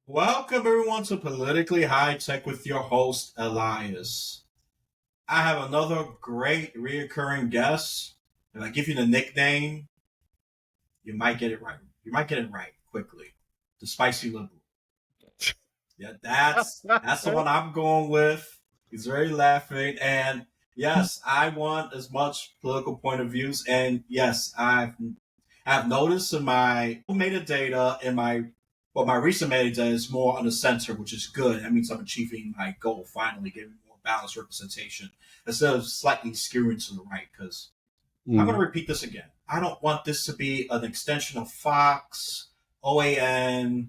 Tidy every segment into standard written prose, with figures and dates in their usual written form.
Welcome everyone to Politically High Tech with your host Elias. I have another great reoccurring guest. If I give you the nickname, you might get it right. You might get it right quickly. The spicy liberal. Yeah, that's the one I'm going with. He's very laughing, and yes, I want as much political point of views. And yes, I've noticed in my metadata and my recent metadata is more on the center, which is good. That means I'm achieving my goal finally, getting more balanced representation instead of slightly skewing to the right. Because I'm going to repeat this again. I don't want this to be an extension of Fox, OAN,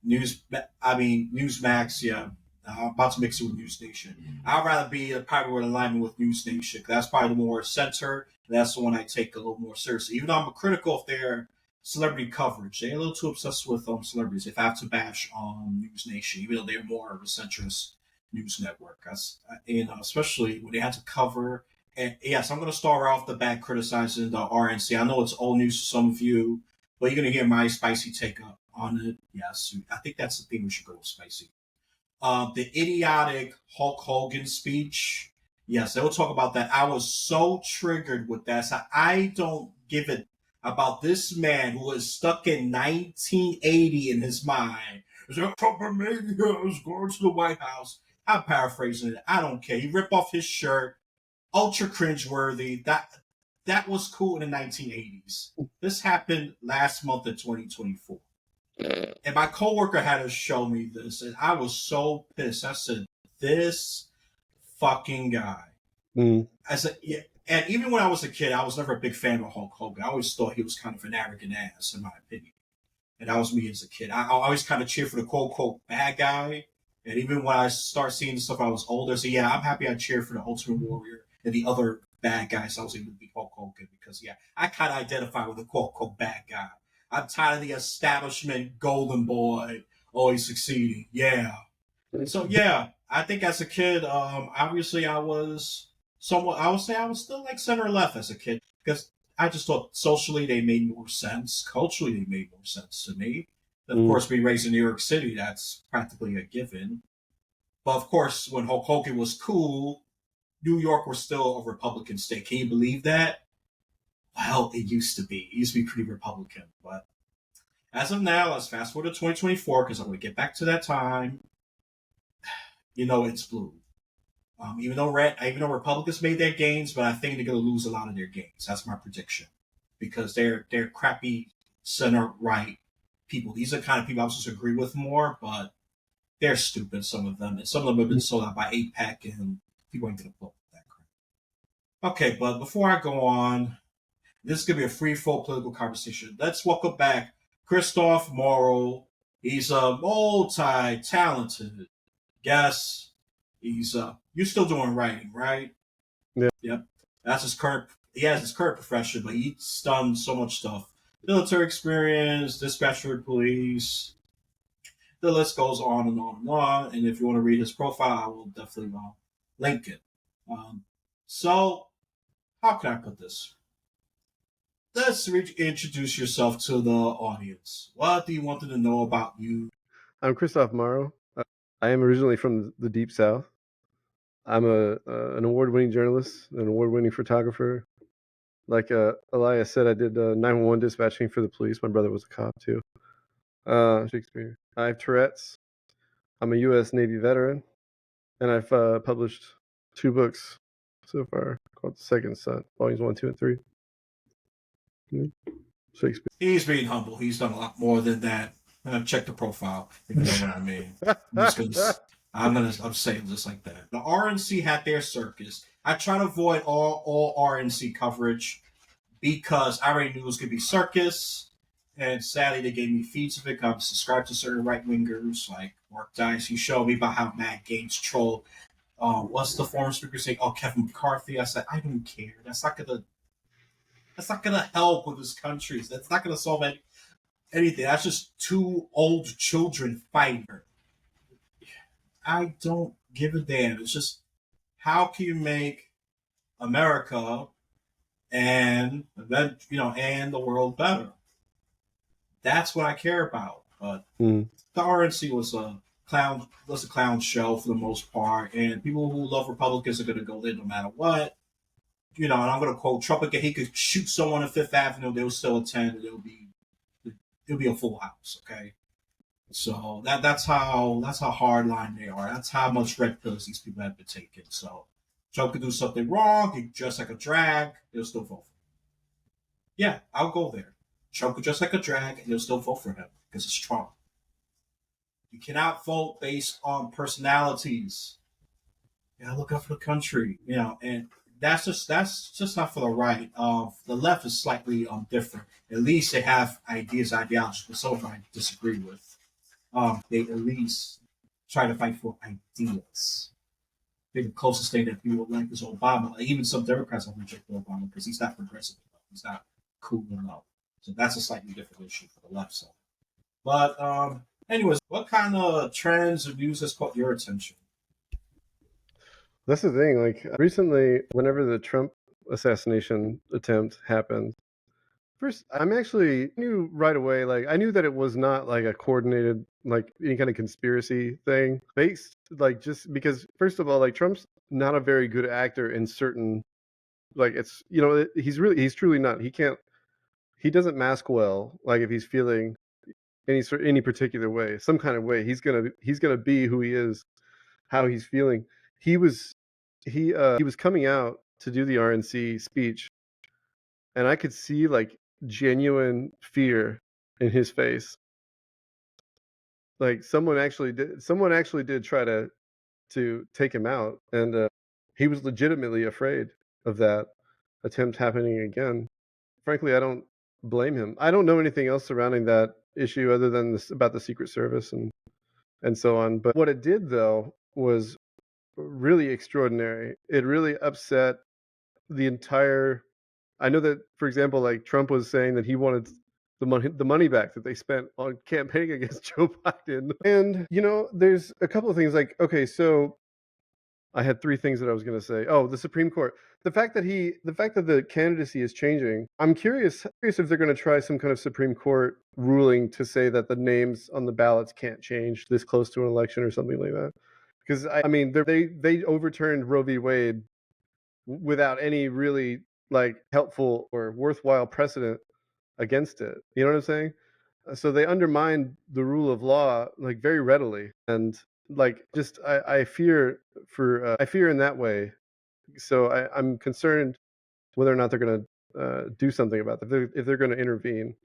Newsmax. Yeah, I'm about to mix it with News Nation. I'd rather be probably in alignment with News Nation. That's probably the more center. That's the one I take a little more seriously. Even though I'm critical of their celebrity coverage, they're a little too obsessed with celebrities. If I have to bash on News Nation, even though they're more of a centrist news network, especially when they had to cover. And yes, I'm going to start off the bat criticizing the RNC. I know it's old news to some of you, but you're going to hear my spicy take up on it. Yes, I think that's the thing we should go with spicy. The idiotic Hulk Hogan speech. Yes, they will talk about that. I was so triggered with that. So I don't give it about this man who was stuck in 1980 in his mind. Is that Trump-mania is going to the White House? I'm paraphrasing it. I don't care. He ripped off his shirt. Ultra cringeworthy. That was cool in the 1980s. This happened last month in 2024. And my coworker had to show me this, and I was so pissed. I said, "This fucking guy." I said, "Yeah." And even when I was a kid, I was never a big fan of Hulk Hogan. I always thought he was kind of an arrogant ass, in my opinion. And that was me as a kid. I always kind of cheered for the quote unquote bad guy. And even when I start seeing stuff, I was older. So yeah, I'm happy I cheered for the Ultimate Warrior and the other bad guys. I was able to be Hulk Hogan because yeah, I kind of identify with the quote unquote bad guy. I'm tired of the establishment golden boy always succeeding. Yeah. So yeah, I think as a kid, obviously I was somewhat. I would say I was still like center left as a kid because I just thought socially they made more sense, culturally they made more sense to me. Of course, being raised in New York City, that's practically a given. But of course, when Hulk Hogan was cool, New York was still a Republican state. Can you believe that? Well, it used to be. It used to be pretty Republican. But as of now, let's fast forward to 2024 because I'm going to get back to that time. It's blue. Even though Republicans made their gains, but I think they're going to lose a lot of their gains. That's my prediction because they're crappy center right people. These are the kind of people I'm supposed to agree with more, but they're stupid. Some of them, and some of them have been sold out by APEC, and people ain't going to vote for that crap. Okay, but before I go on, this is going to be a free-flow political conversation. Let's welcome back Kristoff Morrow. He's a multi-talented guest. You're still doing writing, right? Yeah. Yep. That's his current. He has his current profession, but he's done so much stuff: military experience, dispatcher police. The list goes on and on and on. And if you want to read his profile, I will definitely link it. So, how can I put this? Let's introduce yourself to the audience. What do you want them to know about you? I'm Kristoff Morrow. I am originally from the Deep South. I'm an award-winning journalist, an award-winning photographer. Like Elias said, I did 911 dispatching for the police. My brother was a cop too. Shakespeare. I have Tourette's. I'm a U.S. Navy veteran, and I've published 2 books so far called The Second Son, volumes 1, 2, and 3. Shakespeare. He's being humble. He's done a lot more than that. Check the profile, if you know what I mean. I'm saying this like that. The RNC had their circus. I try to avoid all RNC coverage because I already knew it was going to be circus. And sadly, they gave me feeds of it. I'm subscribed to certain right wingers like Mark Dice. He showed me about how Matt Gaetz trolled. What's the former speaker saying? Oh, Kevin McCarthy. I said, I don't care. That's not gonna help with this country. That's not gonna solve anything. That's just 2 old children fighting. I don't give a damn. It's just how can you make America and then and the world better? That's what I care about. But Mm. the RNC was a clown show for the most part, and people who love Republicans are going to go there no matter what. And I'm going to quote Trump again. He could shoot someone on Fifth Avenue, they'll still attend, and it'll be a full house. Okay, so that's how hard line they are. That's how much red pills these people have been taking. So Trump could do something wrong, he dress like a drag, they'll still vote for him. Yeah, I'll go there. Trump could dress like a drag, and they'll still vote for him because it's Trump. You cannot vote based on personalities. Look out for the country. And that's just not for the right. The left is slightly different. At least they have ideologies, but some of them I disagree with. They at least try to fight for ideas. I think the closest thing that people would like is Obama. Like, even some Democrats have rejected Obama because he's not progressive enough. He's not cool enough. So that's a slightly different issue for the left side. But anyways, what kind of trends or news has caught your attention? That's the thing. Like recently, whenever the Trump assassination attempt happened, first I knew right away. Like I knew that it was not like a coordinated, like any kind of conspiracy thing based, like just because first of all, like Trump's not a very good actor in certain, like it's he's truly not. He doesn't mask well. Like if he's feeling any particular way, some kind of way, he's gonna be who he is, how he's feeling. He was he was coming out to do the RNC speech, and I could see like genuine fear in his face. Like someone actually did try to take him out, and he was legitimately afraid of that attempt happening again. Frankly, I don't blame him. I don't know anything else surrounding that issue other than this about the Secret Service and so on. But what it did though was really extraordinary. It really upset the entire. I know that, for example, like Trump was saying that he wanted the money back that they spent on campaigning against Joe Biden. And there's a couple of things like, okay, so I had three things that I was going to say. Oh, the Supreme Court. The fact that the candidacy is changing. I'm curious if they're going to try some kind of Supreme Court ruling to say that the names on the ballots can't change this close to an election or something like that. Because I mean, they overturned Roe v. Wade without any really like helpful or worthwhile precedent against it. You know what I'm saying? So they undermined the rule of law like very readily, and like just I fear in that way. So I'm concerned whether or not they're going to do something about that. If they're going to intervene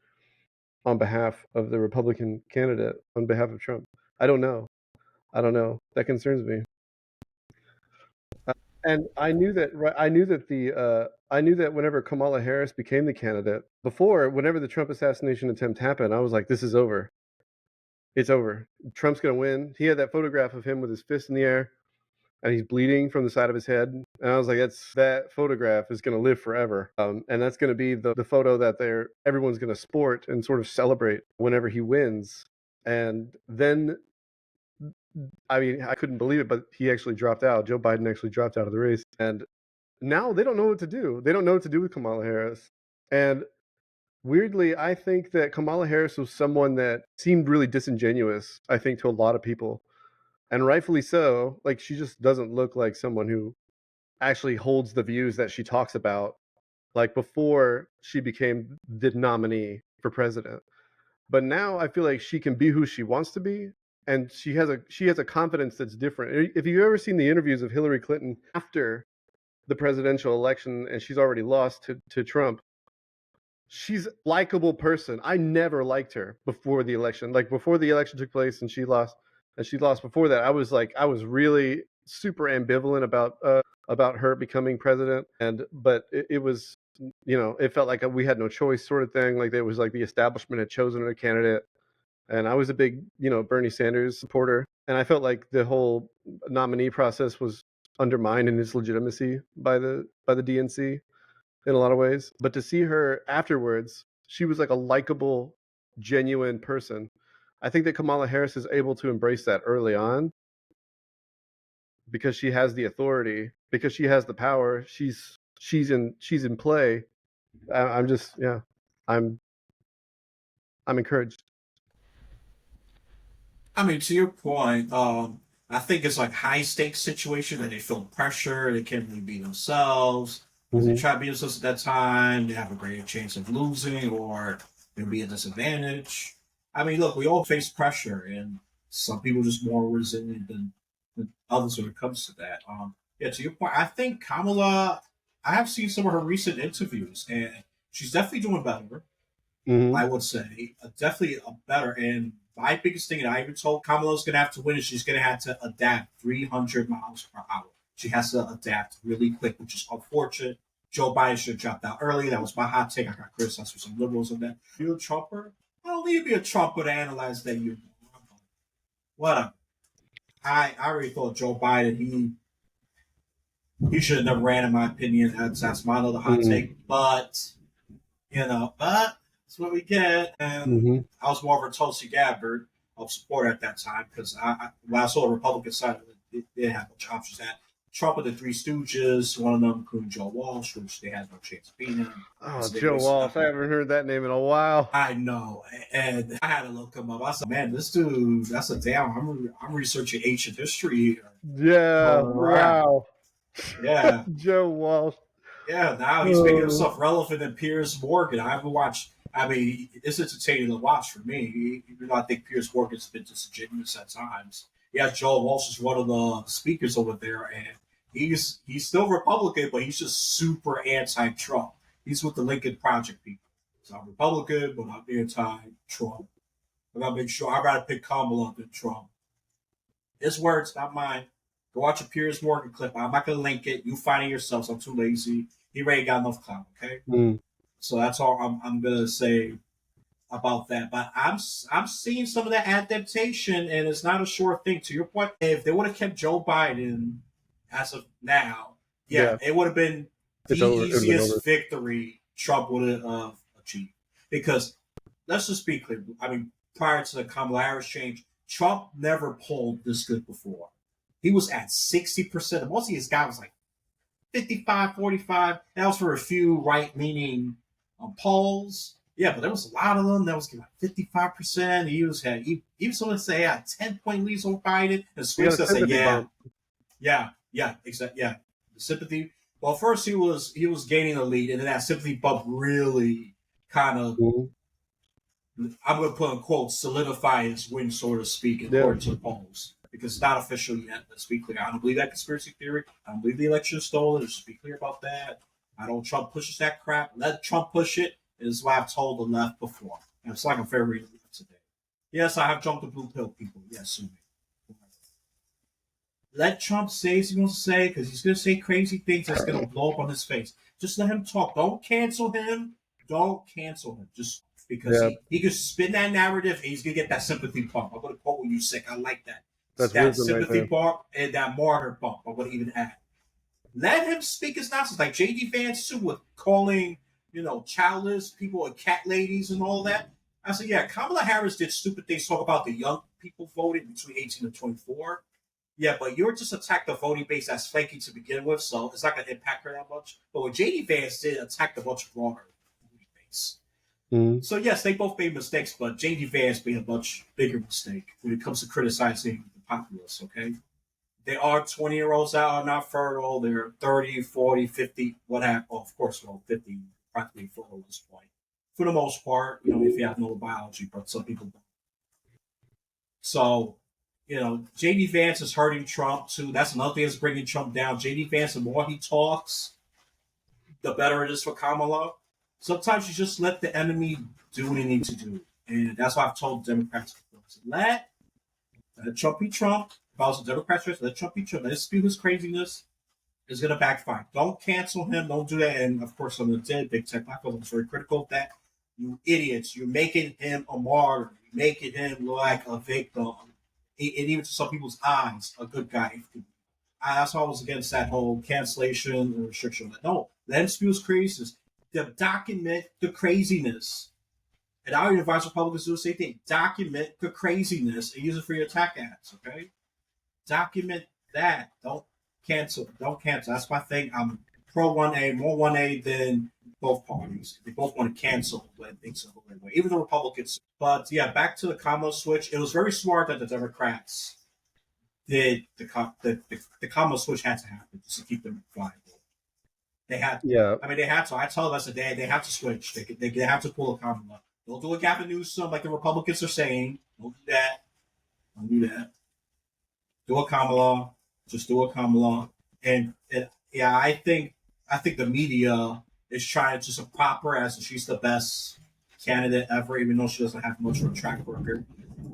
on behalf of the Republican candidate on behalf of Trump. I don't know. That concerns me. And I knew that I knew that whenever Kamala Harris became the candidate, whenever the Trump assassination attempt happened, I was like, this is over. It's over. Trump's going to win. He had that photograph of him with his fist in the air and he's bleeding from the side of his head. And I was like, that photograph is going to live forever. And that's going to be the photo that everyone's going to sport and sort of celebrate whenever he wins. And then, I mean, I couldn't believe it, but he actually dropped out. Joe Biden actually dropped out of the race. And now they don't know what to do. They don't know what to do with Kamala Harris. And weirdly, I think that Kamala Harris was someone that seemed really disingenuous, I think, to a lot of people. And rightfully so. Like, she just doesn't look like someone who actually holds the views that she talks about, like before she became the nominee for president. But now I feel like she can be who she wants to be. And she has a confidence that's different. If you've ever seen the interviews of Hillary Clinton after the presidential election and she's already lost to Trump, she's a likable person. I never liked her before the election. Like before the election took place and she lost before that, I was really super ambivalent about her becoming president. But it was, it felt like we had no choice sort of thing. Like it was like the establishment had chosen a candidate. And I was a big, Bernie Sanders supporter. And I felt like the whole nominee process was undermined in its legitimacy by the DNC in a lot of ways. But to see her afterwards, she was like a likable, genuine person. I think that Kamala Harris is able to embrace that early on because she has the authority, because she has the power. She's in play. I'm just, yeah, I'm I'm encouraged. I mean, to your point, I think it's like high stakes situation that they feel pressure, they can't really be themselves. Because they Hmm. try to be themselves at that time, they have a greater chance of losing or they'll be at a disadvantage. I mean, look, we all face pressure, and some people just more resilient than others when it comes to that. Yeah, to your point, I think Kamala, I have seen some of her recent interviews, and she's definitely doing better. Hmm. I would say definitely a better. And my biggest thing, and I even told Kamala's going to have to win, is she's going to have to adapt 300 miles per hour. She has to adapt really quick, which is unfortunate. Joe Biden should have dropped out early. That was my hot take. I got criticized for some liberals on that. You a Trumper? I don't need to be a Trumper to analyze that. You whatever. I already thought Joe Biden he should have never ran, in my opinion. That's my other hot Hmm. take. But that's what we get. And Hmm. I was more of a Tulsi Gabbard of support at that time because when I saw the Republican side of it, they had no options. That Trump and the Three Stooges, one of them including Joe Walsh, which they had no chance of beating him. Oh, So they Joe wasted Walsh. I nothing. haven't heard that name in a while. I know, and I had to look him up. I said, "Man, this dude, that's a damn." I'm researching ancient history here. Yeah. All right, Wow. yeah. Joe Walsh. Yeah, now he's making Oh. himself relevant in Piers Morgan. I haven't watched. I mean, it's entertaining to watch for me. Even though I think Piers Morgan's been disingenuous at times. Yeah, Joel Walsh is one of the speakers over there, and he's still Republican, but he's just super anti-Trump. He's with the Lincoln Project people. So I'm Republican, but I'm anti-Trump. I gotta make sure I'd rather pick Kamala than Trump. His words, not mine. Go watch a Piers Morgan clip. I'm not gonna link it. You find it yourself. So I'm too lazy. He already got enough clout. Okay, Mm. so that's all I'm gonna say about that. But I'm seeing some of that adaptation, and it's not a sure thing. To your point, if they would have kept Joe Biden as of now, yeah, Yeah. it would have been the It's over. It would have been over. easiest victory Trump would have achieved. Because let's just be clear. I mean, prior to the Kamala Harris change, Trump never polled this good before. He was at 60%. Most of his guy was like 55, 45. That was for a few right leaning polls. Yeah, but there was a lot of them that was like 55%. Even someone say he had 10-point leads on Biden. And We Swing got a said, sympathy yeah, bump. yeah, exactly. Yeah. The sympathy. Well, first he was gaining a lead, and then that sympathy bump really kind of, Mhm. I'm going to put in quotes, solidify his win, so to speak, Yeah. according to the polls. Because it's not official yet. Let's be clear. I don't believe that conspiracy theory. I don't believe the election is stolen. Let's be clear about that. I don't Trump pushes that crap. Let Trump push it. Is what I've told the left before. And it's like I'm very left today. Yes, I have jumped the blue pill, people. Yes, sue me. Let Trump say what he wants to say because he's going to say crazy things that's going to blow up on his face. Just let him talk. Don't cancel him. Don't cancel him. Just because Yeah. he could spin that narrative and he's going to get that sympathy bump. I'm going to quote what you said. I like that. That's That wisdom right sympathy there. bump and that martyr bump. I'm going to even add. Let him speak his nonsense. Like J.D. Vance, too, with calling, childless people and cat ladies and all that. I said, yeah, Kamala Harris did stupid things, talk about the young people voting between 18 and 24. Yeah, but you're just attacked the voting base that's flaky to begin with, so it's not going to impact her that much. But what J.D. Vance did attack the much broader voting base. Mhm. So, yes, they both made mistakes, but J.D. Vance made a much bigger mistake when it comes to criticizing the populace, okay? There are 20-year-olds that are not fertile. They're 30, 40, 50, what have. Well, of course, 50 practically fertile at this point. For the most part, if you have no biology, but some people don't. So, J.D. Vance is hurting Trump, too. That's another thing that's bringing Trump down. J.D. Vance, the more he talks, the better it is for Kamala. Sometimes you just let the enemy do what he needs to do. And that's why I've told Democrats before. Let Trump be Trump. If I was a Democrat, let Trump be Trump. Let him spew his craziness. It's going to backfire. Don't cancel him. Don't do that. And of course, some of the big tech platforms, I'm very critical of that. You idiots. You're making him a martyr. You're making him look like a victim. And even to some people's eyes, a good guy. That's why I was against that whole cancellation and restriction. No, let him spew his craziness. Document the craziness. And I would advise Republicans to do the same thing. Document the craziness and use it for your attack ads, okay? Document that. Don't cancel. Don't cancel. That's my thing. pro 1A, more 1A than both parties. They both want to cancel when things are going away, even the Republicans. But yeah, back to the Kamala switch. It was very smart that the Democrats did the Kamala switch had to happen just to keep them viable. They had, Yeah, I mean, they had to. I tell us that they have to switch. They have to pull a Kamala. Don't do a Gavin Newsom like the Republicans are saying. Don't do that. Don't do that. Do a Kamala. Just do a Kamala. And yeah, I think the media is trying to just prop her as she's the best candidate ever, even though she doesn't have much of a track record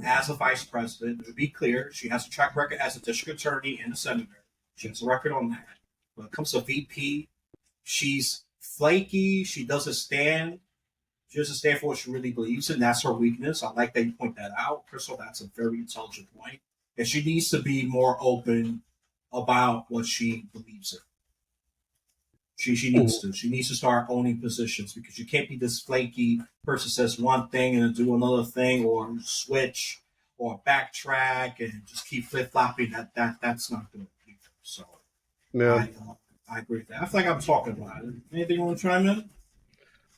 as a vice president. To be clear, she has a track record as a district attorney and a senator. She has a record on that. When it comes to VP, she's flaky. She doesn't stand. She doesn't stand for what she really believes in. That's her weakness. I like that you point that out, Crystal. That's a very intelligent point. And she needs to be more open about what she believes in. She needs to. She needs to start owning positions because you can't be this flaky person says one thing and then do another thing or switch or backtrack and just keep flip flopping. That's not good either. So yeah. I agree with that. I feel like I'm talking about it. Anything you want to chime in?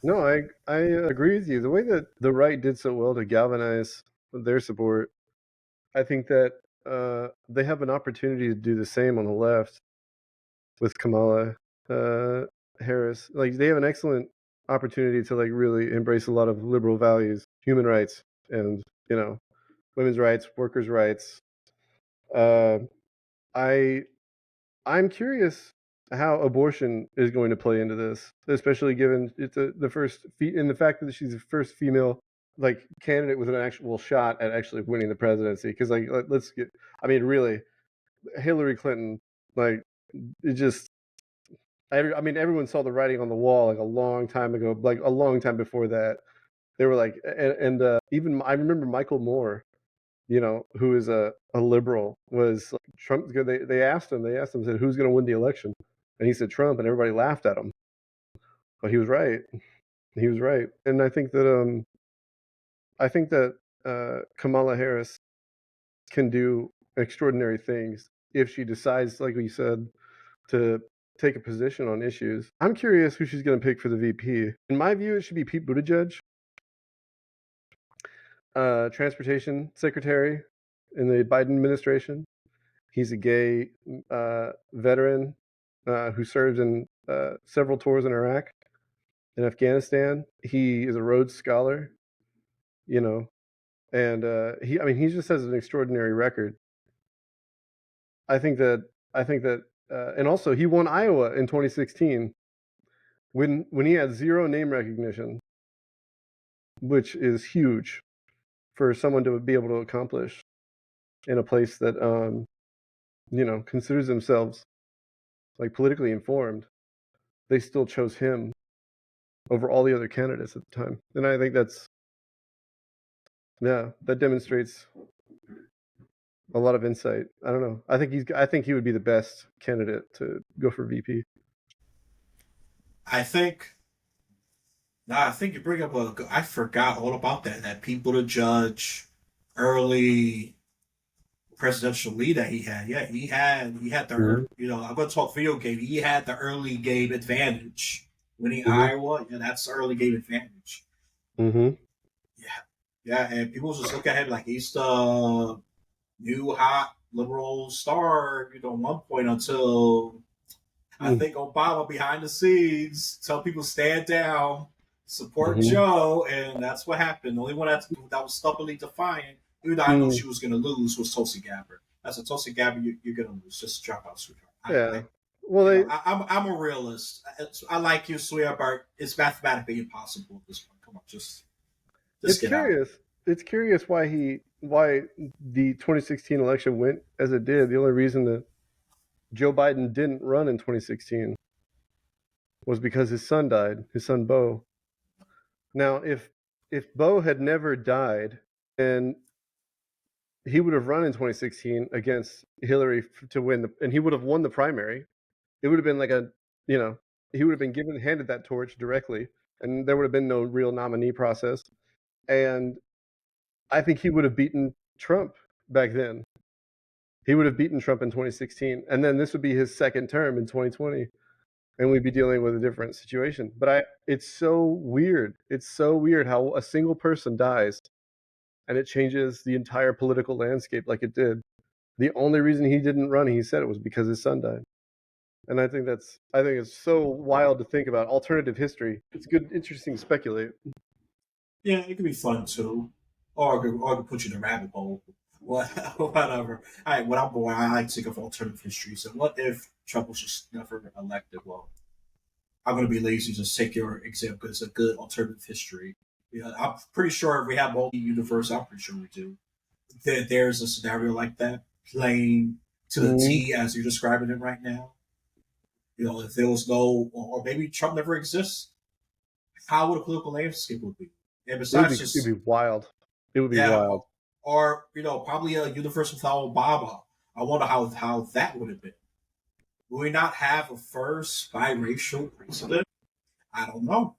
No, I agree with you. The way that the right did so well to galvanize their support, I think that they have an opportunity to do the same on the left with Kamala Harris. Like they have an excellent opportunity to like really embrace a lot of liberal values, human rights, and women's rights, workers' rights. Uh, I I'm curious how abortion is going to play into this, especially given it's the first in the fact that she's the first female like candidate with an actual shot at actually winning the presidency. Because like let's get, I mean, really, Hillary Clinton, like it just. I mean, everyone saw the writing on the wall like a long time ago, like a long time before that. They were like, and even I remember Michael Moore, who is a liberal, was like, Trump. They asked him, said, who's going to win the election? And he said Trump, and everybody laughed at him. But he was right. He was right. And I think that Kamala Harris can do extraordinary things if she decides, like we said, to take a position on issues. I'm curious who she's going to pick for the VP. In my view, it should be Pete Buttigieg, transportation secretary in the Biden administration. He's a gay veteran who served in several tours in Iraq and Afghanistan. He is a Rhodes Scholar, and he just has an extraordinary record. I think that, and also he won Iowa in 2016 when he had zero name recognition, which is huge for someone to be able to accomplish in a place that considers themselves like politically informed. They still chose him over all the other candidates at the time, and I think that demonstrates a lot of insight. I don't know. I think he would be the best candidate to go for VP. I think. Nah, I think you bring up a. I forgot all about that. That people to judge early presidential lead that he had. Yeah, he had the I'm going to talk video game. He had the early game advantage winning Iowa. Yeah, that's the early game advantage. Mm-hmm. Yeah, yeah, and people just look at him like he's the new hot liberal star. At one point until I think Obama behind the scenes tell people stand down, support Joe, and that's what happened. The only one that was stubbornly defiant, even though I knew she was going to lose, was Tulsi Gabbard. That's a Tulsi Gabbard you're going to lose. Just drop out, sweetheart. Yeah. I'm a realist. I like you, sweetheart. It's mathematically impossible at this point. Come on, just it's get curious. out. It's curious why the 2016 election went as it did. The only reason that Joe Biden didn't run in 2016 was because his son died. His son Beau. Now, if Beau had never died, then he would have run in 2016 against Hillary to win and he would have won the primary. It would have been like he would have been handed that torch directly, and there would have been no real nominee process. And I think he would have beaten Trump back then. He would have beaten Trump in 2016, and then this would be his second term in 2020. and we'd be dealing with a different situation. But it's so weird. It's so weird how a single person dies and it changes the entire political landscape like it did. The only reason he didn't run, he said it was because his son died. And I think it's so wild to think about alternative history. It's good, interesting to speculate. Yeah, it could be fun too, or it could put you in a rabbit hole. What, whatever. When I'm born, I like to think of alternative history. So, what if Trump was just never elected? Well, I'm going to be lazy. Just take your example because it's a good alternative history. Yeah, I'm pretty sure if we have multi-universe, I'm pretty sure we do. There's a scenario like that playing to the Mm-hmm. T as you're describing it right now. If there was no, or maybe Trump never exists, how would a political landscape would be? And besides, It'd be just wild. It would be yeah, wild. or probably a universe without Obama. I wonder how that would have been. Will we not have a first biracial president? I don't know.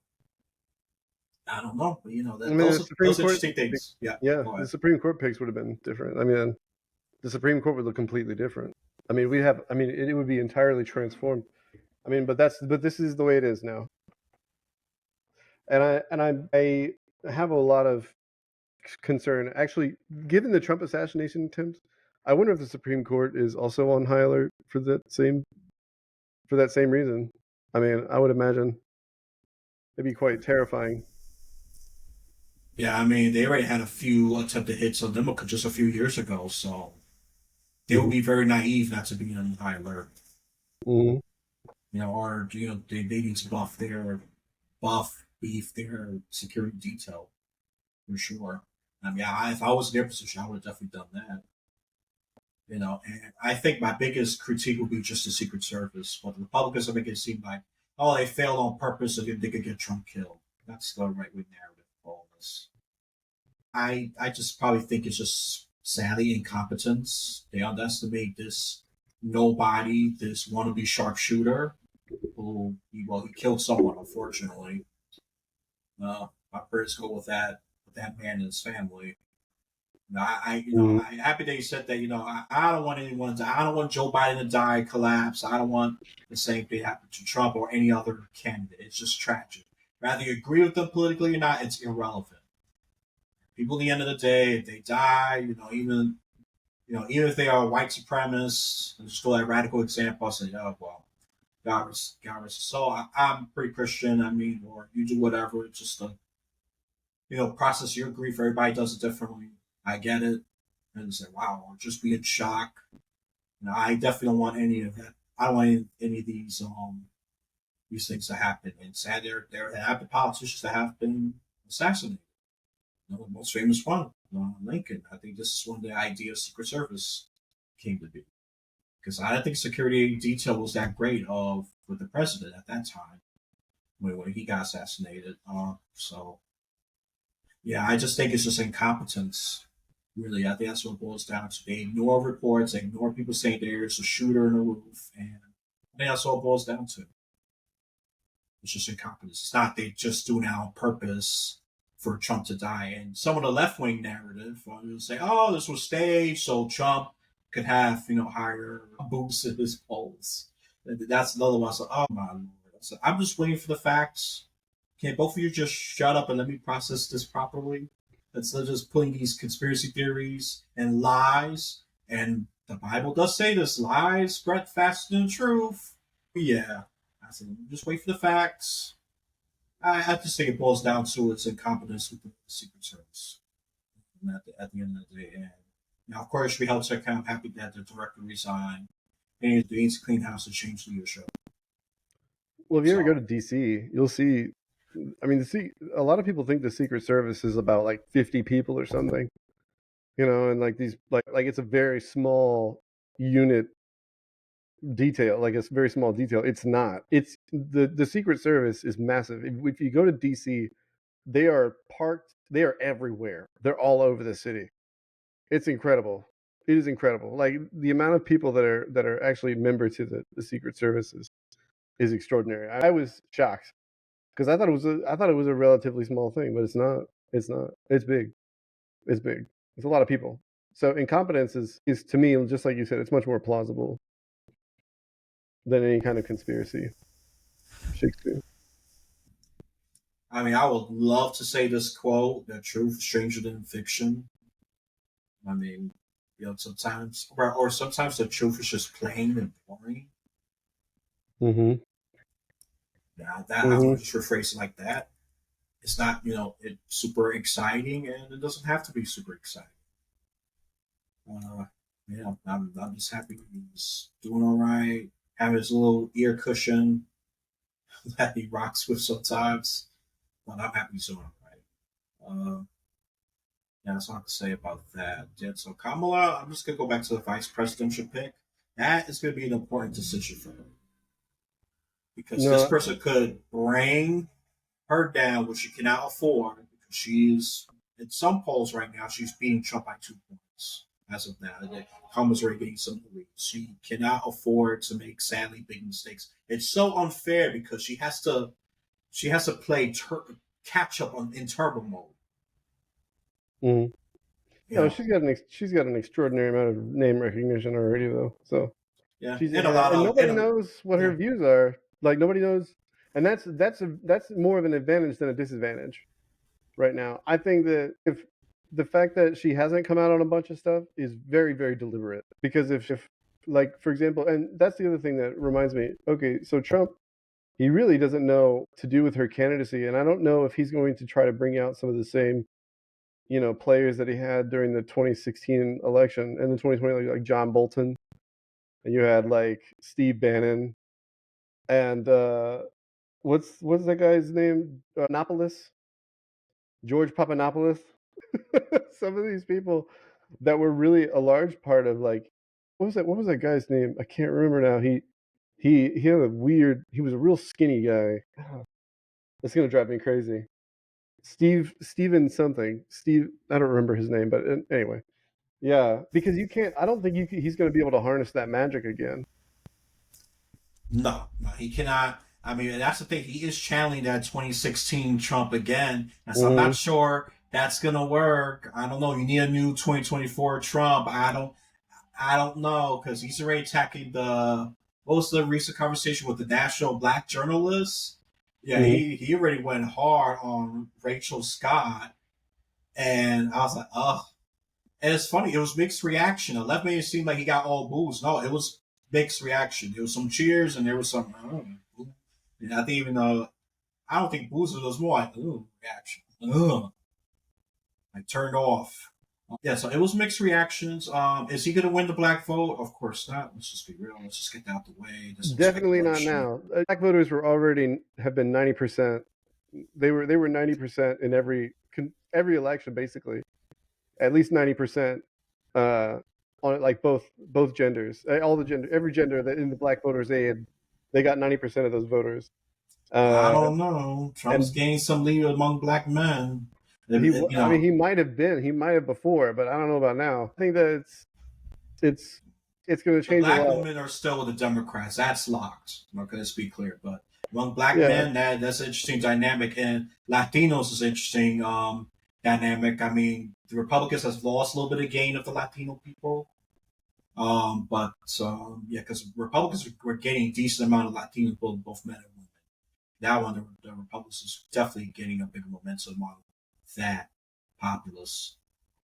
I don't know. But, I mean, the Supreme those Court, interesting things. Yeah, yeah, go the ahead. Supreme Court picks would have been different. I mean, the Supreme Court would look completely different. I mean, it would be entirely transformed. I mean, but this is the way it is now. And I have a lot of concern. Actually, given the Trump assassination attempts, I wonder if the Supreme Court is also on high alert for that same reason. I mean, I would imagine it'd be quite terrifying. Yeah, I mean, they already had a few attempted hits on them just a few years ago, so they would Mm-hmm. be very naive not to be on high alert. Mm-hmm. Or they need to beef their security detail for sure. I mean, if I was in their position, I would have definitely done that. And I think my biggest critique would be just the Secret Service. But the Republicans are making it seem like, oh, they failed on purpose so they could get Trump killed. That's the right wing narrative for all this. I just probably think it's just sadly incompetence. They underestimate this nobody, this wannabe sharpshooter who, he killed someone, unfortunately. My prayers go with that man and his family. Mm-hmm. I'm happy that you said that. I don't want I don't want Joe Biden to die, collapse. I don't want the same thing happen to Trump or any other candidate. It's just tragic. Whether you agree with them politically or not, it's irrelevant. People, at the end of the day, if they die, even if they are white supremacists, and just go that radical example, I say, oh well, God rest his soul. I'm pretty Christian. I mean, or you do whatever. It's just process your grief. Everybody does it differently. I get it. And say, wow, or just be in shock. I definitely don't want any of that. I don't want any of these things to happen. And sad there have been politicians that have been assassinated. The most famous one, Lincoln. I think this is when the idea of Secret Service came to be. Because I don't think security detail was that great with the president at that time when he got assassinated. So yeah, I just think it's just incompetence. Really, I think that's what it boils down to. They ignore reports, they ignore people saying there's a shooter in the roof, and I think that's all it boils down to. It's just incompetence. It's not they just doing it on purpose for Trump to die. And some of the left wing narrative will say, "Oh, this was staged so Trump could have higher boosts in his polls." And that's another one. So, oh my lord! So I'm just waiting for the facts. Can both of you just shut up and let me process this properly? Instead of just putting these conspiracy theories and lies. And the Bible does say this: lies spread faster than truth. Yeah, I said, just wait for the facts. I just think it boils down to its incompetence with the Secret Service at the end of the day. And now, of course, we held to account. I'm happy that the director resigned. And they need to clean house and change leadership. Well, if you ever go So, to DC, you'll see. I mean, a lot of people think the Secret Service is about like 50 people or something, and like these, like it's a very small unit detail, like it's a very small detail. It's not. It's the Secret Service is massive. If you go to DC, they are parked. They are everywhere. They're all over the city. It's incredible. It is incredible. Like the amount of people that are actually member to the Secret Service is extraordinary. I was shocked because I thought it was a relatively small thing, but it's not. It's not. It's big. It's big. It's a lot of people. So incompetence is to me, just like you said, it's much more plausible than any kind of conspiracy. Shakespeare. I mean, I would love to say this quote: "The truth is stranger than fiction." I mean, sometimes, or sometimes the truth is just plain and boring. Mm-hmm. Now that I'm Mm-hmm. gonna just rephrase it like that. It's not, it's super exciting, and it doesn't have to be super exciting. Uh, I'm just happy he's doing all right. Have his little ear cushion that he rocks with sometimes, but I'm happy he's doing all right. Yeah, that's all I have to say about that. Yeah, so Kamala, I'm just gonna go back to the vice presidential pick. That is gonna be an important decision for her because this No. person could bring her down, which she cannot afford because she's in some polls right now. She's beating Trump by 2 points as of now. Kamala's already getting some lead. She cannot afford to make sadly big mistakes. It's so unfair because she has to play catch up in turbo mode. Mm-hmm. You No, know, she's got an extraordinary amount of name recognition already, though. So yeah, she's and a ahead, lot and of nobody knows what her yeah. views are. Like nobody knows, and that's more of an advantage than a disadvantage right now. I think that if the fact that she hasn't come out on a bunch of stuff is very, very deliberate. Because if like for example, and that's the other thing that reminds me. Okay, so Trump, he really doesn't know what to do with her candidacy, and I don't know if he's going to try to bring out some of the same players that he had during the 2016 election and the 2020, like John Bolton, and you had like Steve Bannon and what's that guy's name? Papadopoulos, George Papadopoulos. Some of these people that were really a large part of like what was that guy's name? I can't remember now. He had a weird. He was a real skinny guy. It's gonna drive me crazy. Steven something. Steve. I don't remember his name, but anyway. Yeah, because you can't. I don't think he's going to be able to harness that magic again. No, no, he cannot. I mean, that's the thing. He is channeling that 2016 Trump again, and so I'm Hmm. not sure that's gonna work. I don't know. You need a new 2024 Trump. I don't know because he's already attacking the. What was the recent conversation with the national black journalists? Yeah, Hmm. he already went hard on Rachel Scott, and I was like, oh. And it's funny. It was mixed reaction. The left made it seem like he got all boos. No, it was mixed reaction. There was some cheers and there was some. And I think even I don't think boos. It was more like reaction. Like turned off. Yeah, so it was mixed reactions. Is he going to win the black vote? Of course not. Let's just be real. Let's just get that out the way. There's some Definitely not speculation. now. Black voters were already have been 90%. They were 90% in every election, basically. At least 90% uh, on it, like both genders, all the gender, every gender that in the black voters they got 90% of those voters. I Uh, don't know. Trump's and gained some lead among black men. I mean, he might have before, but I don't know about now. I think that it's it's going to The change a black lot. women are still with the Democrats. That's locked. Okay, let's be clear. But among black Yeah. men, that's an interesting dynamic, and Latinos is interesting dynamic. I mean, the Republicans has lost a little bit of gain of the Latino people, but yeah, because Republicans were getting a decent amount of Latinos, both men and women. That one, the Republicans is definitely getting a bigger momentum on that populace.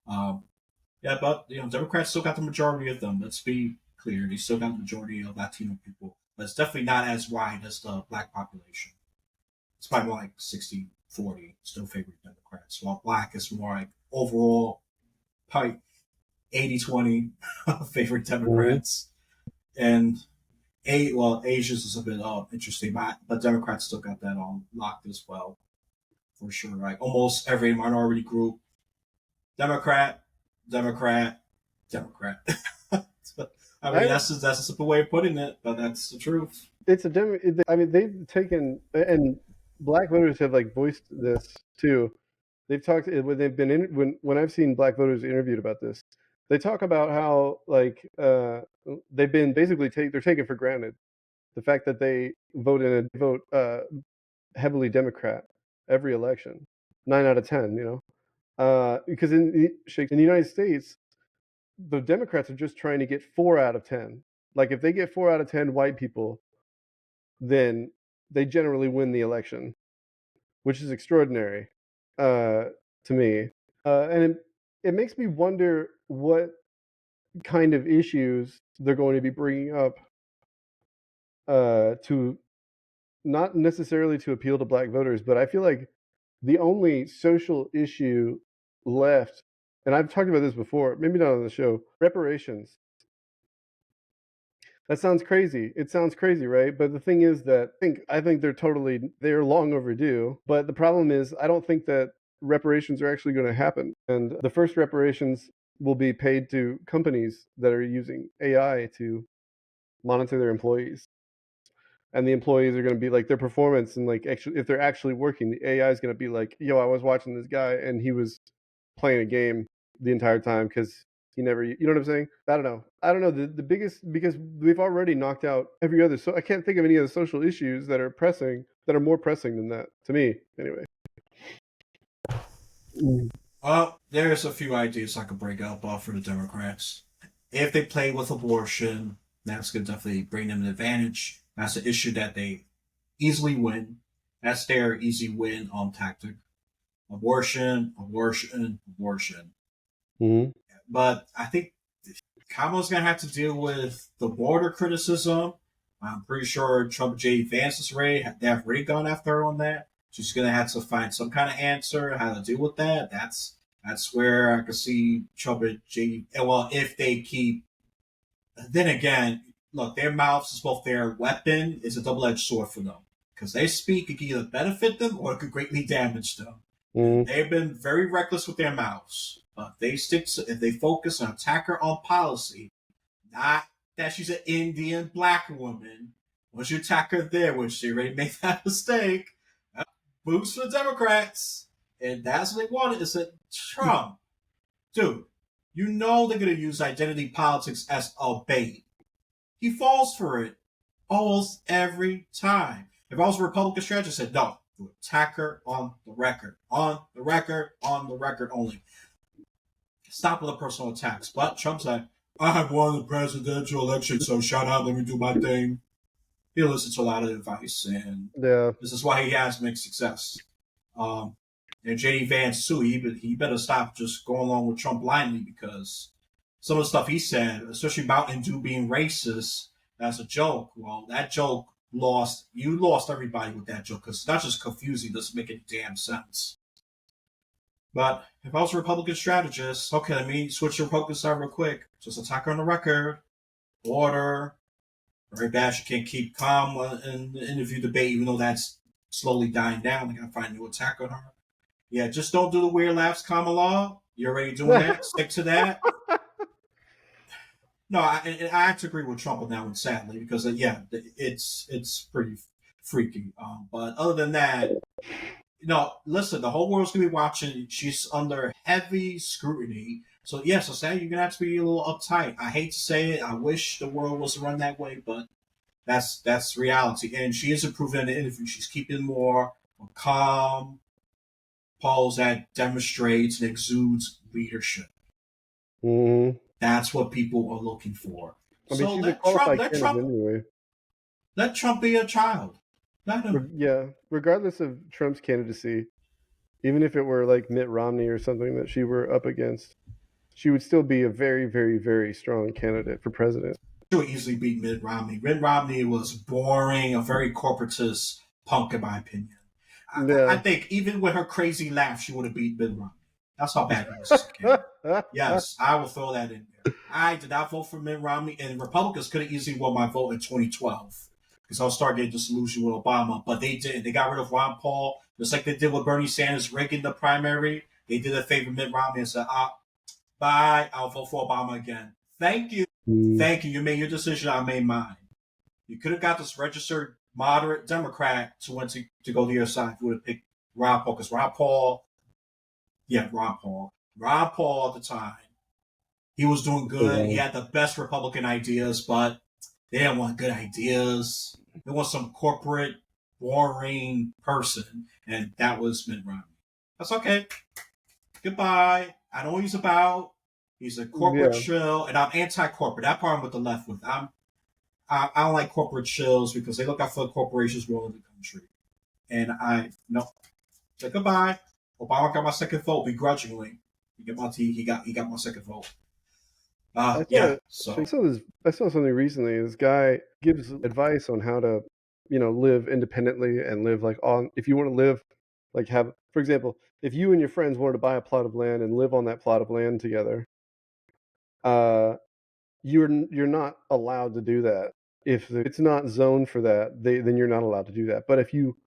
Um, yeah, but Democrats still got the majority of them. Let's be clear; they still got the majority of Latino people, but it's definitely not as wide as the black population. It's probably more like 60-40, still favoring Democrats, while black is more like overall probably 80-20 favorite Hmm. Democrats. And Asians is a bit interesting, but Democrats still got that on locked as well for sure. Like almost every minority group, Democrat, Democrat, Democrat. I mean, I that's a simple way of putting it, but that's the truth. it's a dem. I mean, they've taken and black voters have like voiced this too. They've talked when they've been in when I've seen black voters interviewed about this. They talk about how like they've been basically they're taken for granted the fact that they vote heavily Democrat every election, 9 out of 10. Because in the United States, the Democrats are just trying to get 4 out of 10. Like if they get 4 out of 10 white people, then they generally win the election, which is extraordinary to me. And it makes me wonder what kind of issues they're going to be bringing up to not necessarily to appeal to black voters, but I feel like the only social issue left, and I've talked about this before, maybe not on the show, reparations. That sounds crazy. It sounds crazy, right? But the thing is that I think they're long overdue. But the problem is I don't think that reparations are actually going to happen. And the first reparations will be paid to companies that are using AI to monitor their employees. And the employees are going to be like their performance, and like actually if they're actually working, the AI is going to be like, yo, I was watching this guy and he was playing a game the entire time because he never, you know what I'm saying? I don't know the biggest, because we've already knocked out every other, so I can't think of any other social issues that are more pressing than that, to me anyway. Well, there's a few ideas I could bring up for the Democrats. If they play with abortion, that's going to definitely bring them an advantage. That's an issue that they easily win. That's their easy win tactic. Abortion, abortion, abortion. Mm-hmm. But I think Kamala's going to have to deal with the border criticism. I'm pretty sure Trump J. Vance is ready. They have already gone after her on that. She's going to have to find some kind of answer how to deal with that. That's where I could see Trump and J. Well, if they keep. Then again, look, their mouths is both their weapon. It's a double-edged sword for them because they speak. It can either benefit them or it could greatly damage them. Mm-hmm. They've been very reckless with their mouths. But if they focus and attack her on policy, not that she's an Indian black woman. Once you attack her there, which they already made that mistake, boost for the Democrats. And that's what they wanted. Is that Trump, dude, you know they're going to use identity politics as a bait. He falls for it almost every time. If I was a Republican strategist, I said, no, attack her on the record. On the record, on the record only. Stop with the personal attacks. But Trump's like, I won the presidential election, so shout out, let me do my thing. He listens to a lot of advice, and this is why he has mixed success. And J.D. Vance, too, he better stop just going along with Trump blindly, because some of the stuff he said, especially about Hindu being racist, that's a joke. Well, that joke you lost everybody with that joke, because it's not just confusing, it doesn't make any damn sense. But if I was a Republican strategist, okay, let me switch to Republican side real quick. Just attack her on the record, order. Very bad she can't keep calm in the interview debate, even though that's slowly dying down. They gotta find a new attack on her. Yeah, just don't do the weird laughs, Kamala. You're already doing that. Stick to that. No, I have to agree with Trump on that one, sadly, because it's pretty freaky. But other than that, listen, the whole world's gonna be watching. She's under heavy scrutiny. So yes, I say you're gonna have to be a little uptight. I hate to say it. I wish the world was run that way, but that's reality. And she is improving in the interview. She's keeping more calm pose that demonstrates and exudes leadership. Mm-hmm. That's what people are looking for. I mean, so let Trump be a child. Let him. Yeah, regardless of Trump's candidacy, even if it were like Mitt Romney or something that she were up against, she would still be a very, very, very strong candidate for president. She would easily beat Mitt Romney. Mitt Romney was boring, a very corporatist punk, in my opinion. I think even with her crazy laugh, she would have beat Mitt Romney. That's how bad he was. Yes, I will throw that in there. I did not vote for Mitt Romney, and Republicans could have easily won my vote in 2012 because I'll start getting disillusioned with Obama. But they did. They got rid of Ron Paul, just like they did with Bernie Sanders rigging the primary. They did a favor Mitt Romney and said, bye, I'll vote for Obama again. Thank you. Thank you. You made your decision. I made mine. You could have got this registered moderate Democrat to go to your side. You would have picked Ron Paul, because Ron Paul at the time, he was doing good. He had the best Republican ideas, but they didn't want good ideas. They want some corporate, boring person, and that was Mitt Romney. That's okay. Goodbye. I know what he's about. He's a corporate shill, and I'm anti-corporate. That part I'm with the left with. I don't like corporate chills because they look out for the corporations more than the country. And I no, say goodbye. Obama got my second vote begrudgingly. He got my second vote. I Yeah. saw So I saw something recently. This guy gives advice on how to, live independently and live like on. If you want to live, like have, for example, if you and your friends wanted to buy a plot of land and live on that plot of land together, uh, you're not allowed to do that. If it's not zoned for that, then you're not allowed to do that. But if you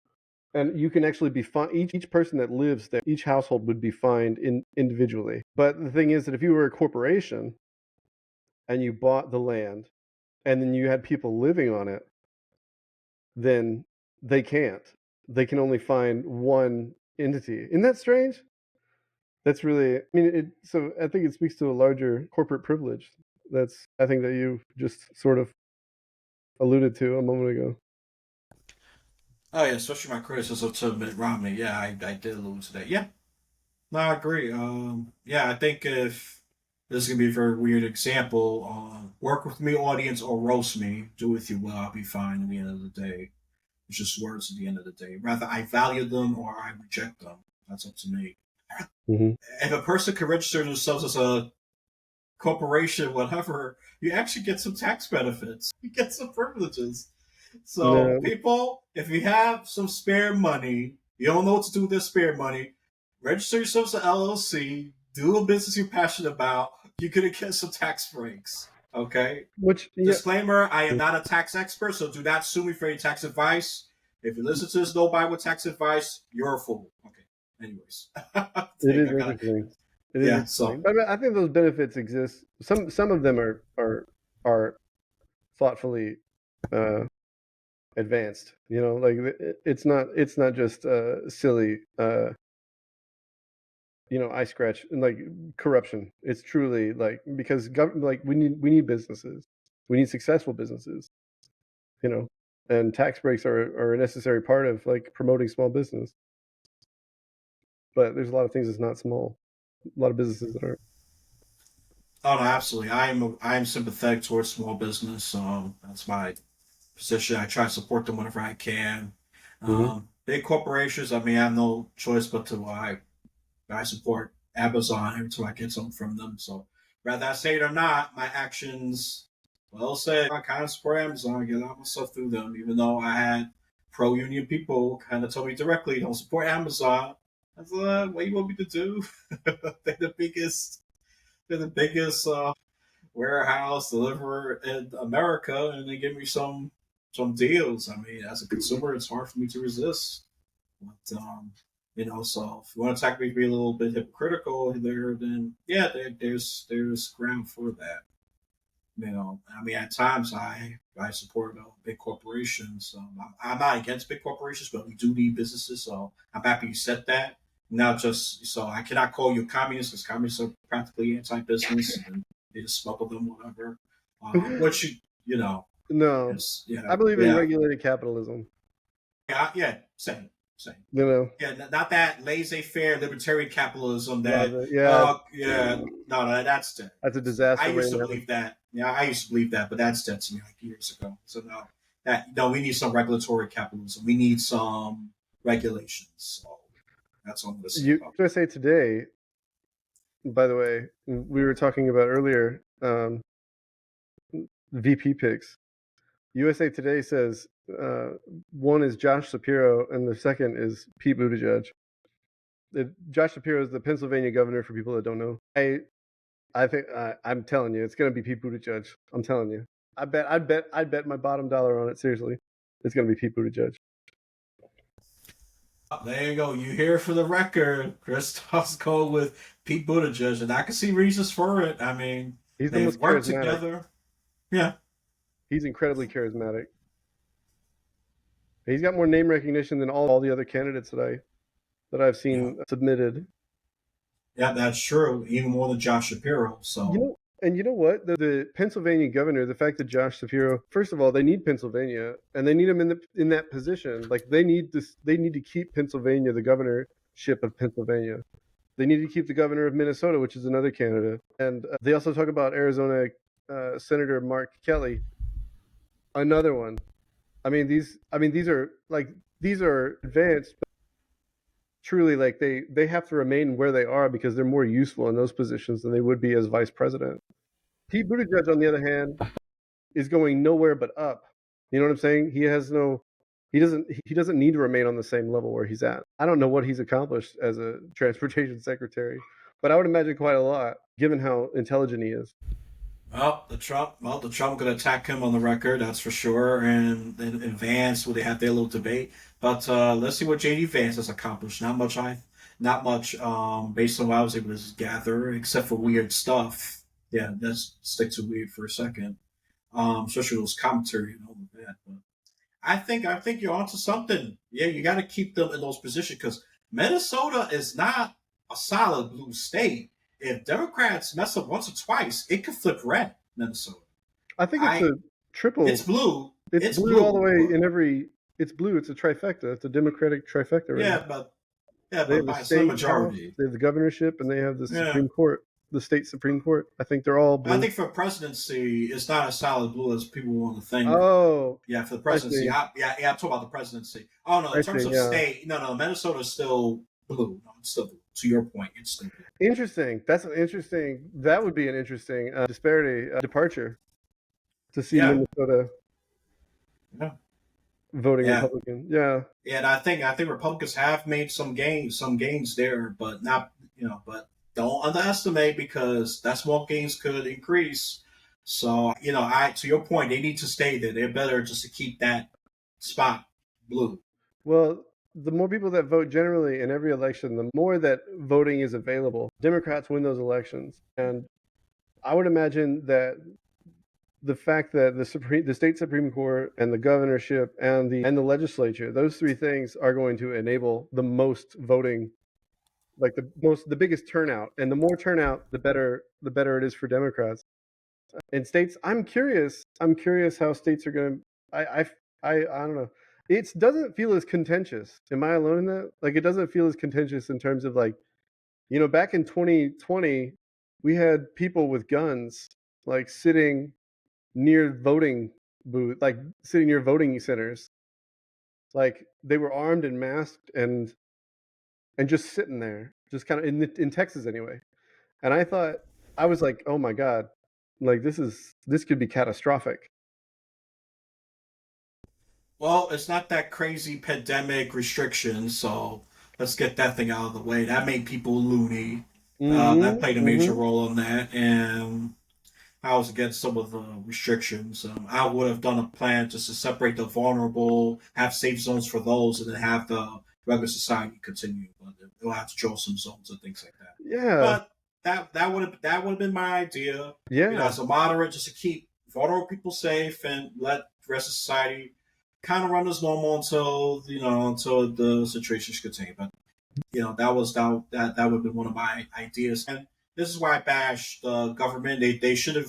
and you can actually be fined. Each person that lives there, each household would be fined individually. But the thing is that if you were a corporation and you bought the land and then you had people living on it, then they can't. They can only find one entity. Isn't that strange? That's really, I mean, so I think it speaks to a larger corporate privilege. That's, I think, that you just sort of alluded to a moment ago. oh yeah, especially my criticism to Mitt Romney. Yeah, I did allude to that. Yeah, no, I agree. Yeah, I think if this is gonna be a very weird example, work with me, audience, or roast me. Do with you well. I'll be fine at the end of the day. It's just words at the end of the day. Rather, I value them or I reject them. That's up to me. Mm-hmm. If a person can register themselves as a corporation, whatever, you actually get some tax benefits. You get some privileges. So, No, people, if you have some spare money, you don't know what to do with this spare money, register yourself as an LLC, do a business you're passionate about, you're going to get some tax breaks. Okay? which, yeah, Disclaimer, I am not a tax expert, so do not sue me for any tax advice. If you listen to this, nobody with tax advice, you're a fool. Okay. Anyways. it is I gotta, interesting. It is yeah, interesting. so. But I think those benefits exist. Some of them are thoughtfully uh, advanced. Like it's not just silly. I scratch and like corruption. It's truly like because like we need businesses. We need successful businesses. You know, and tax breaks are a necessary part of like promoting small business. But there's a lot of things that's not small. A lot of businesses that aren't. Oh no, absolutely. I am sympathetic towards small business. That's my position. I try to support them whenever I can. Mm-hmm. Big corporations, I mean, I have no choice but to I support Amazon every time I get something from them. So whether I say it or not, my actions well say I kind of support Amazon. I get a lot of my stuff through them, even though I had pro union people kind of told me directly, don't support Amazon. I was like, what do you want me to do? they're the biggest they're the biggest warehouse deliverer in America, and they give me some deals. I mean, as a consumer, it's hard for me to resist. But so if you want to attack me to be a little bit hypocritical there, then yeah, there's ground for that. I mean, at times I support big corporations. I'm not against big corporations, but we do need businesses. So I'm happy you said that. Not just so I cannot call you a communist because communists are practically anti-business and they just smuggle them, whatever. Which you know No, is I believe in regulated capitalism. yeah, same. You know, Yeah, not that laissez-faire libertarian capitalism that yeah, yeah, no, that's dead. that's a I disaster right used to now. believe that. Yeah, I used to believe that, but that's dead to me like years ago. So no, we need some regulatory capitalism. We need some regulations. So that's all I'm gonna say about that. USA Today, by the way, we were talking about earlier, VP picks. USA Today says one is Josh Shapiro and the second is Pete Buttigieg. Josh Shapiro is the Pennsylvania governor. For people that don't know, I think I'm telling you, it's going to be Pete Buttigieg. I'm telling you. I'd bet my bottom dollar on it. Seriously, it's going to be Pete Buttigieg. There you go. You hear it for the record. Kristoff's going with Pete Buttigieg, and I can see reasons for it. I mean, He's the they've most worked charismatic. together. Yeah. He's incredibly charismatic. He's got more name recognition than all the other candidates that I've seen submitted. Yeah, that's true. Even more than Josh Shapiro. So And you know what? The Pennsylvania governor, the fact that Josh Shapiro, first of all, they need Pennsylvania, and they need him in that position. Like they need this, they need to keep Pennsylvania, the governorship of Pennsylvania. They need to keep the governor of Minnesota, which is another candidate, and they also talk about Arizona Senator Mark Kelly. Another one. These are advanced, but truly, like they have to remain where they are because they're more useful in those positions than they would be as vice president. Pete Buttigieg, on the other hand, is going nowhere but up. You know what I'm saying? He doesn't need to remain on the same level where he's at. I don't know what he's accomplished as a transportation secretary, but I would imagine quite a lot given how intelligent he is. The Trump gonna attack him on the record, that's for sure. And in Vance, will they have their little debate? But let's see what JD Vance has accomplished. Not much. Based on what I was able to gather, except for weird stuff. Yeah, let's stick to weird for a second. Especially those commentary and all of that. But I think you're onto something. Yeah, you got to keep them in those positions because Minnesota is not a solid blue state. If Democrats mess up once or twice, it could flip red. Minnesota. I think it's a I triple. It's blue. It's It's blue all the blue. way But in every. It's blue. It's a trifecta. It's a Democratic trifecta right now. yeah, but yeah, They but have the by a slim state house, majority. they have the governorship, and they have the Yeah. Supreme Court, the state Supreme Court. I think they're all I blue. think for presidency, it's not as solid blue as people want to think. Oh, Yeah, for the I presidency. see. I'm talking about the presidency. Oh no, in I terms see. of Yeah. state, no, Minnesota's still blue. No, it's still blue. To your point, it's still blue. Interesting. That's an interesting. That would be an interesting disparity departure to see Yeah, Minnesota yeah, voting yeah. Republican. Yeah. And I think Republicans have made some gains there, but not but don't underestimate because that small gains could increase. So I to your point, they need to stay there. They're better just to keep that spot blue. Well, the more people that vote generally in every election, the more that voting is available. Democrats win those elections, and I would imagine that the fact that the state Supreme Court and the governorship and the legislature, those three things are going to enable the most voting, like the biggest turnout, and the more turnout, the better it is for Democrats. In states, I'm curious how states are going to. I don't know. It doesn't feel as contentious. Am I alone in that? Like, it doesn't feel as contentious in terms of, like, back in 2020, we had people with guns like sitting near voting booth, like sitting near voting centers, like they were armed and masked and just sitting there, just kind of in Texas anyway. And I was like, oh my god, like this could be catastrophic. Well, it's not that crazy pandemic restriction, so let's get that thing out of the way. That made people loony. That Mm-hmm. played a major Mm-hmm. role in that, and I was against some of the restrictions. I would have done a plan just to separate the vulnerable, have safe zones for those, and then have the regular society continue. But they'll have to draw some zones and things like that. Yeah. But that would have been my idea. Yeah. As a moderate, just to keep vulnerable people safe and let the rest of society kind of run as normal until the situation is contained. But that would have been one of my ideas. And this is why I bash the government. They should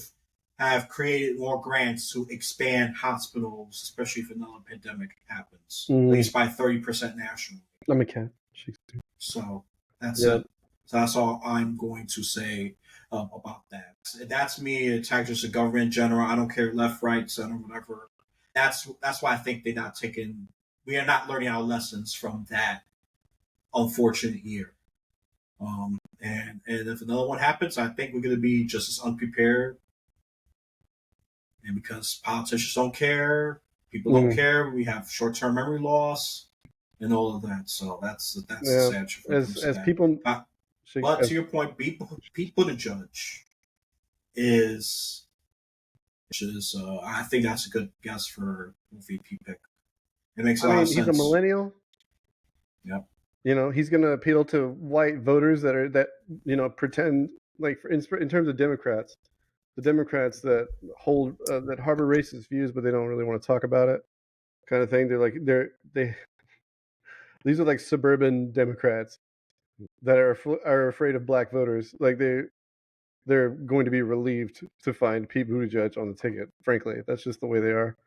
have created more grants to expand hospitals, especially if another pandemic happens, at Mm-hmm. least by 30% nationally. I'm a cat. Shakespeare. So that's Yeah. it. So that's all I'm going to say about that. That's me. Attack just the government in general. I don't care left, right, center, whatever. That's why I think they're not taking. We are not learning our lessons from that unfortunate year. And if another one happens, I think we're going to be just as unprepared. And because politicians don't care, people don't Mm. care, we have short term memory loss and all of that. So that's the Yeah. sad truth when it comes to As that. people, But as, to your point, Pete Buttigieg is I think that's a good guess for VP pick. It makes a I lot of mean, he's a sense. millennial. Yep. He's going to appeal to white voters that pretend, like, in terms of Democrats, the Democrats that harbor racist views, but they don't really want to talk about it, kind of thing. They these are like suburban Democrats that are afraid of black voters. Like, they're going to be relieved to find Pete Buttigieg on the ticket. Frankly, that's just the way they are.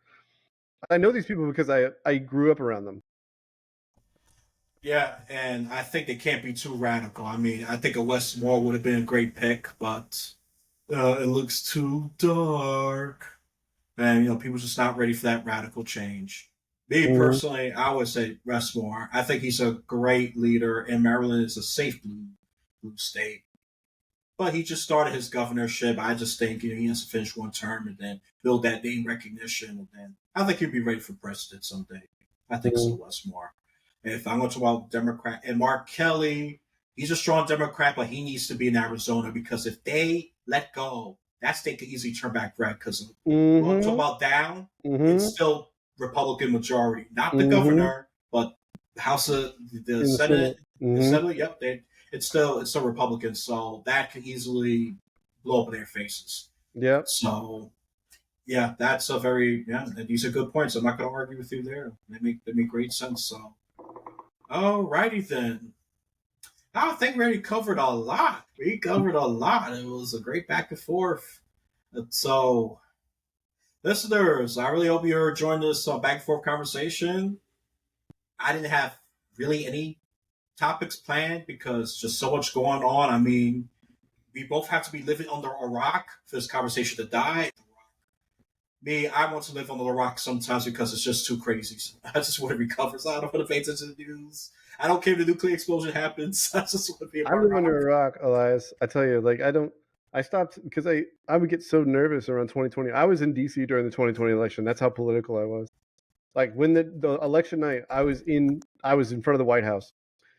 I know these people because I grew up around them. Yeah, and I think they can't be too radical. I mean, I think a Wes Moore would have been a great pick, but it looks too dark. And people just not ready for that radical change. Me personally, I would say Westmore. I think he's a great leader, and Maryland is a safe blue state. But he just started his governorship. I just think he has to finish one term and then build that name recognition, and then I think he'll be ready for president someday. I think so, Westmore. If I'm going to talk about Democrat and Mark Kelly, he's a strong Democrat, but he needs to be in Arizona because if they let go, that state could easily turn back red. Because we're going to talk about down, it's still Republican majority, not the governor, but the House of the Senate. The Senate, yep, it's still Republican, so that could easily blow up in their faces. Yep. So yeah, that's these are good points. I'm not going to argue with you there. They make great sense. So, alrighty then. I think we already covered a lot. We covered a lot. It was a great back and forth. So, listeners, I really hope you're enjoying this back and forth conversation. I didn't have really any topics planned because just so much going on. I mean, we both have to be living under a rock for this conversation to die. Me, I want to live under the rock sometimes because it's just too crazy. I just want to recover. So I don't want to pay attention to the news. I don't care if the nuclear explosion happens. I just want to be. I live under a rock, Elias. I tell you, I stopped because I would get so nervous around 2020. I was in DC during the 2020 election. That's how political I was. Like when the election night, I was in front of the White House.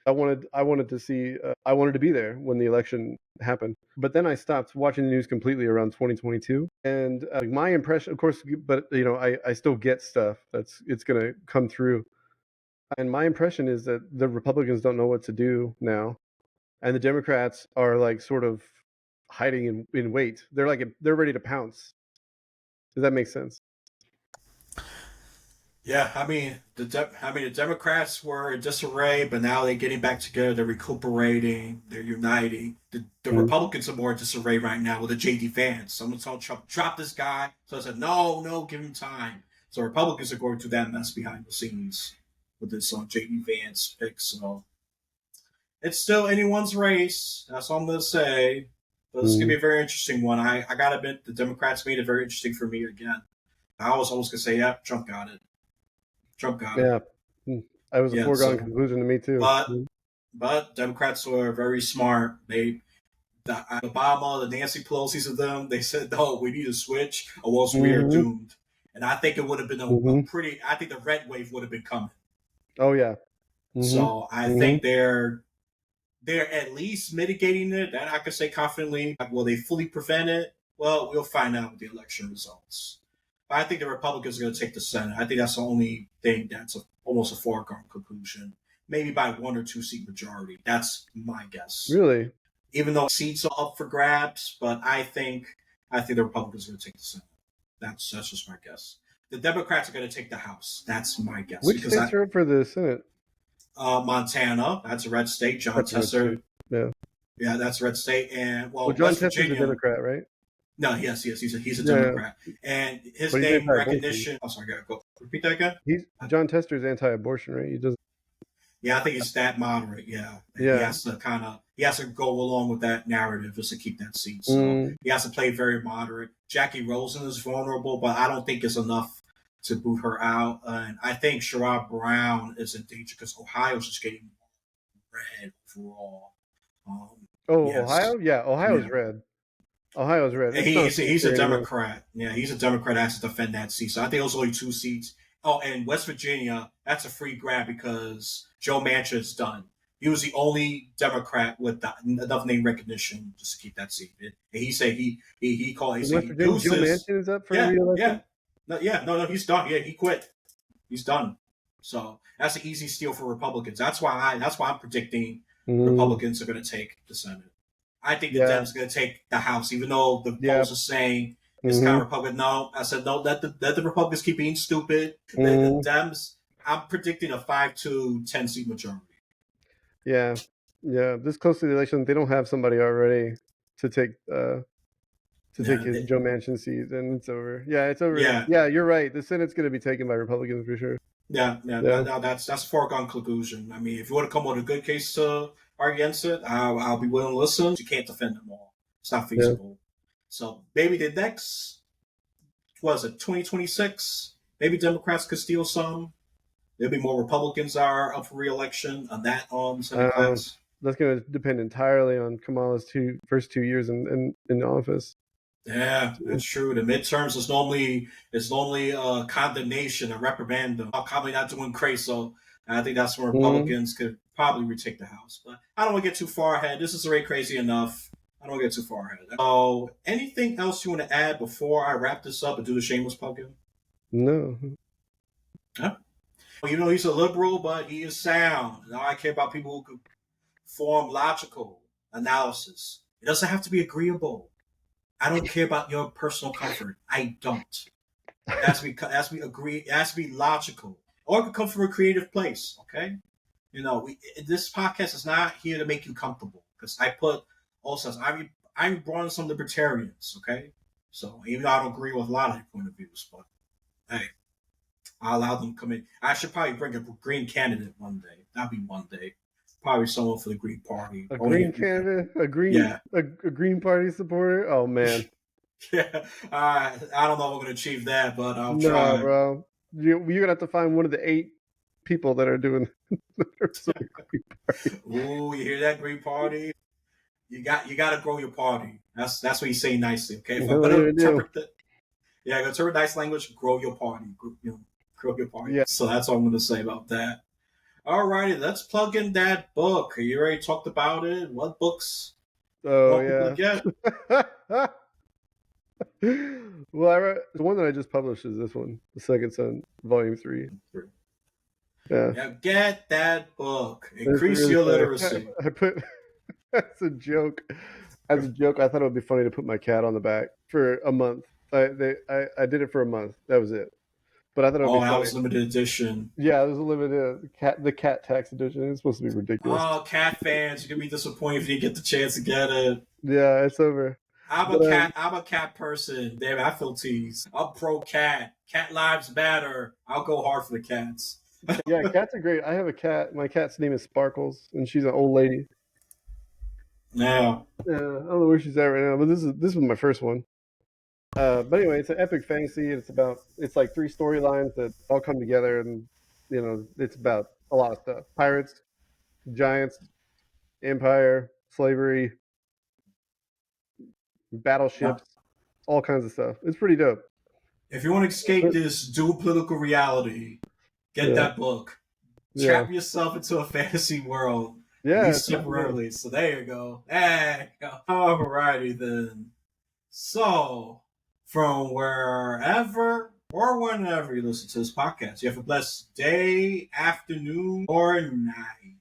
I wanted to see. I wanted to be there when the election happened. But then I stopped watching the news completely around 2022. And my impression, of course, but I still get stuff it's going to come through. And my impression is that the Republicans don't know what to do now, and the Democrats are like sort of hiding in wait. They're ready to pounce. Does that make sense? Yeah, I mean the Democrats were in disarray, but now they're getting back together. They're recuperating. They're uniting. The Republicans are more in disarray right now with the JD Vance. Someone told Trump, drop this guy. So I said, no, give him time. So Republicans are going through that mess behind the scenes with this JD Vance pick. So it's still anyone's race. That's all I'm going to say. But it's going to be a very interesting one. I got to admit, the Democrats made it very interesting for me again. I was always going to say, yeah, Trump got it. Yeah, that was a foregone conclusion to me too. But Democrats were very smart. Obama, the Nancy Pelosi's of them, they said, no, we need to switch or else we are doomed. And I think it would have been I think the red wave would have been coming. Oh yeah. So I think they're at least mitigating it. That I can say confidently. Will they fully prevent it? Well, we'll find out with the election results. But I think the Republicans are going to take the Senate. I think that's the only thing that's almost a foregone conclusion. Maybe by 1 or 2 seat majority. That's my guess. Really? Even though seats are up for grabs, but I think the Republicans are going to take the Senate. That's just my guess. The Democrats are going to take the House. That's my guess. Which states are up for the Senate? Montana, that's a red state. John Tester. Yeah, that's a red state. And John Tester's a Democrat, right? No, yes, he's a Democrat, and his name recognition. Oh, sorry, go repeat that again. John Tester's anti-abortion, right? He doesn't. Yeah, I think he's that moderate. Yeah. He has to go along with that narrative just to keep that seat. So he has to play very moderate. Jackie Rosen is vulnerable, but I don't think it's enough to boot her out. And I think Sherrod Brown is in danger because Ohio's just getting red overall. Ohio? Yeah, Ohio's red. Ohio's red. He's a Democrat. Yeah, he's a Democrat. Has to defend that seat. So I think it was only 2 seats. Oh, and West Virginia, that's a free grab because Joe Manchin is done. He was the only Democrat with enough name recognition just to keep that seat. And he said he called. He said Joe Manchin is up for re-election? No, he's done. Yeah, he quit. He's done. So that's an easy steal for Republicans. That's why I'm predicting Republicans are going to take the Senate. I think the Dems are going to take the House, even though the polls are saying it's kind of Republican. No, I said no. Let the Republicans keep being stupid. The Dems. I'm predicting a 5-10 seat majority. Yeah. This close to the election, they don't have somebody already to take his Joe Manchin seat, and it's over. Yeah, it's over. Yeah, you're right. The Senate's going to be taken by Republicans for sure. Yeah. No, that's a foregone conclusion. I mean, if you want to come with a good case to argue against it, I'll be willing to listen. You can't defend them all. It's not feasible. So maybe the next what is it, 2026? Maybe Democrats could steal some. There'll be more Republicans are up for re-election on that Senate class. That's going to depend entirely on Kamala's first 2 years in office. Yeah, that's true. The midterms is normally condemnation, a reprimandum. I'm probably not doing crazy, so I think that's when Republicans could probably retake the House. But I don't want to get too far ahead. This is already crazy enough. I don't want to get too far ahead. So, anything else you want to add before I wrap this up and do the shameless plug in? No. Huh? You know, he's a liberal, but he is sound. And I care about people who can form logical analysis. It doesn't have to be agreeable. I don't care about your personal comfort. I don't. It has to be agree. It has to be logical, or it could come from a creative place. Okay, you know, this podcast is not here to make you comfortable because I put also I brought in some libertarians. Okay, so even though I don't agree with a lot of their point of views, but hey, I allow them to come in. I should probably bring a green candidate one day. That'd be one day. Probably someone for the Green Party. A green candidate? A Green Party supporter? Oh, man. Yeah. I don't know if we're going to achieve that, but I'll try. No, bro. You're going to have to find one of the 8 people that are doing Green Party. Ooh, you hear that, Green Party? You got to grow your party. That's what you say nicely, okay? If I'm going to interpret that, yeah, interpret nice language, grow your party. Grow your party. Yeah. So that's all I'm going to say about that. Alrighty, let's plug in that book. You already talked about it. What books? Oh, yeah. Well, the one that I just published is this one, The Second Son, Volume 3. Yeah. Now get that book. Increase your literacy. I put as a joke. I thought it would be funny to put my cat on the back for a month. I did it for a month. That was it. But I thought it would be funny. That was limited edition. Yeah, it was a limited the cat tax edition. It's supposed to be ridiculous. Oh, cat fans, you're gonna be disappointed if you get the chance to get it. Yeah, it's over. I'm a cat person. Damn, I feel teased. I'm pro cat. Cat lives matter. I'll go hard for the cats. Yeah, cats are great. I have a cat. My cat's name is Sparkles, and she's an old lady. Yeah. Yeah, I don't know where she's at right now, but this was my first one. But anyway, it's an epic fantasy. It's like 3 storylines that all come together, and you know, it's about a lot of stuff: pirates, giants, empire, slavery, battleships, all kinds of stuff. It's pretty dope. If you want to escape this dual political reality, get that book. Trap yourself into a fantasy world. Yeah, at least temporarily. So there you go. Alrighty then. So, from wherever or whenever you listen to this podcast, you have a blessed day, afternoon, or night.